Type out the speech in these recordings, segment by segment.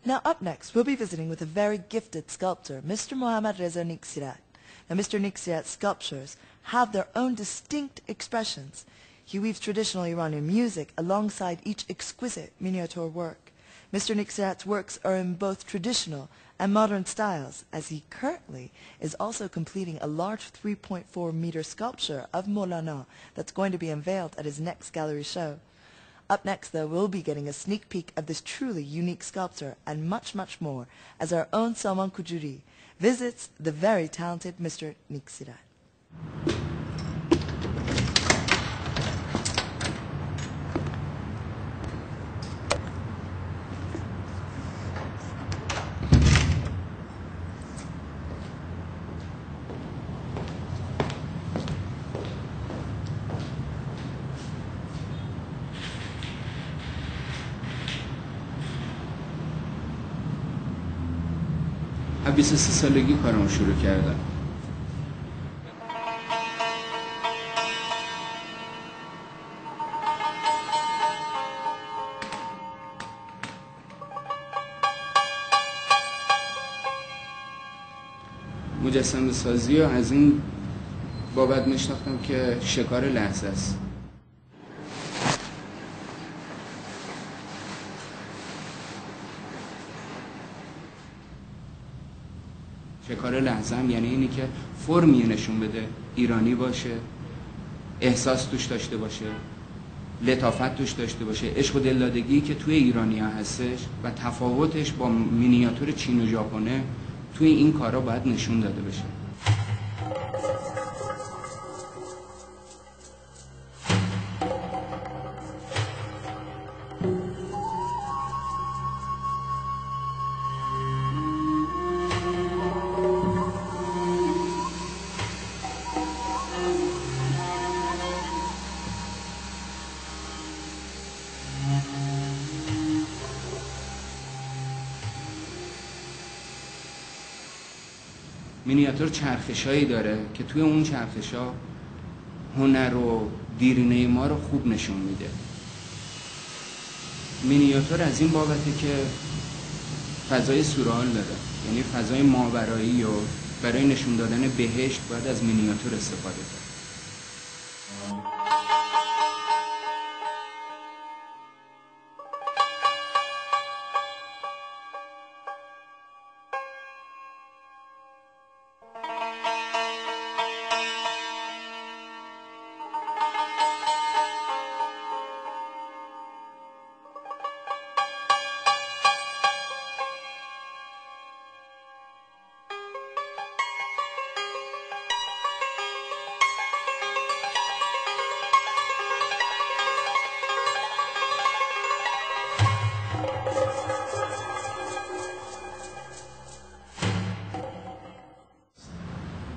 Now up next, we'll be visiting with a very gifted sculptor, Mr. Mohammad Reza Niksirat. Now Mr. Niksirat's sculptures have their own distinct expressions. He weaves traditional Iranian music alongside each exquisite miniature work. Mr. Niksirat's works are in both traditional and modern styles, as he currently is also completing a large 3.4-meter sculpture of Maulana that's going to be unveiled at his next gallery show. Up next, though, we'll be getting a sneak peek of this truly unique sculptor and much, much more as our own Salman Kujuri visits the very talented Mr. Niksirat. از 23 سالگی کارمو شروع کردم. مجسمه سازی رو از این بابت میشناختم که شکار لحظه است. شکار لحظه هم یعنی اینی که فرمی نشون بده، ایرانی باشه، احساس توش داشته باشه، لطافت توش داشته باشه، عشق و دلدادگی که توی ایرانی ها هستش و تفاوتش با مینیاتور چین و ژاپنه توی این کارا باید نشون داده بشه. مینیاتور چرخشایی داره که توی اون چرخشا هنر و دیرینه ما رو خوب نشون میده. مینیاتور از این بابته که فضای سورئال داره، یعنی فضای ماورایی و برای نشون دادن بهشت باید از مینیاتور استفاده کرد.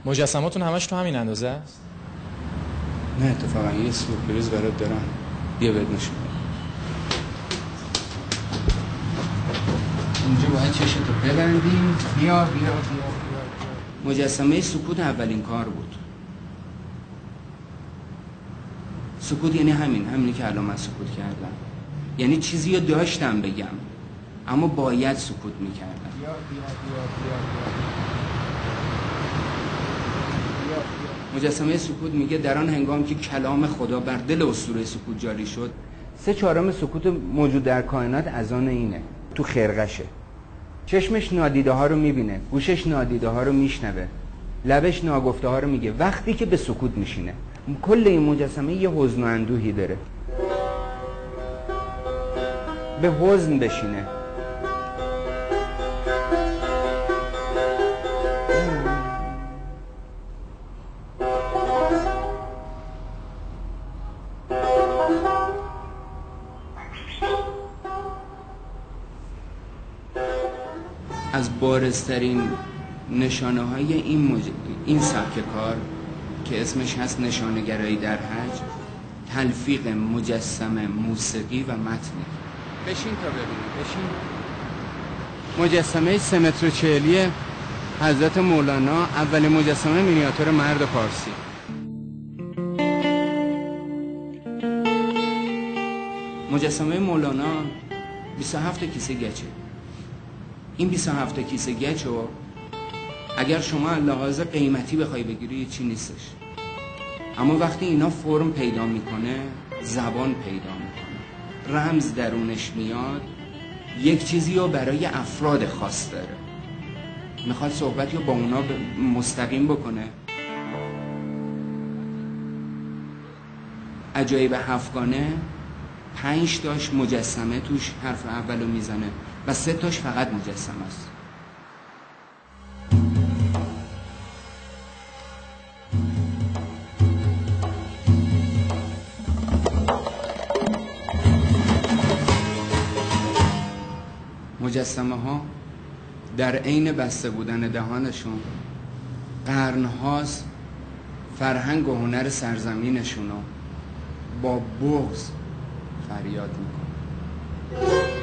مجسماتون همش تو همین اندازه است؟ نه اتفاقا یه سورپرایز برات دارم، بیا بهت نشون بدم. اینجا باید چشتو ببندی. بیا. مجسمه سکوت اولین کار بود. سکوت یعنی همینی که الان من سکوت کردم، یعنی چیزی رو داشتم بگم اما باید سکوت میکردم. مجسمه سکوت میگه در آن هنگام که کلام خدا بر دل اسطوره سکوت جاری شد، 3/4 سکوت موجود در کائنات از آن اینه، تو خرقشه. چشمش نادیده ها رو میبینه، گوشش نادیده ها رو میشنوه، لبش ناگفته ها رو میگه. وقتی که به سکوت میشینه، کل این مجسمه یه حزن و اندوهی داره. به حزن بشینه. از بارزترین نشانه های این سبک کار که اسمش هست نشانه‌گرایی در حج، تلفیق مجسمه، موسیقی و متن. بشین تا ببینید، بشین. مجسمه 3 متر و 40 حضرت مولانا، اولین مجسمه مینیاتور مرد پارسی. مجسمه مولانا 27 کیسه گچه. این 27 کیسه گچو اگر شما لحاظ قیمتی بخوای بگیری چی نیستش، اما وقتی اینا فرم پیدا میکنه، زبان پیدا میکنه، رمز درونش میاد، یک چیزی رو برای افراد خاص داره، میخواد صحبتی رو با اونا مستقیم بکنه. عجایب هفتگانه 5 تاش مجسمه توش حرف اولو میزنه و 3 تاش فقط مجسمه است. مجسمه ها در عین بسته بودن دهانشون قرن‌هاست فرهنگ و هنر سرزمینشون رو با بغض فریاد میکنه.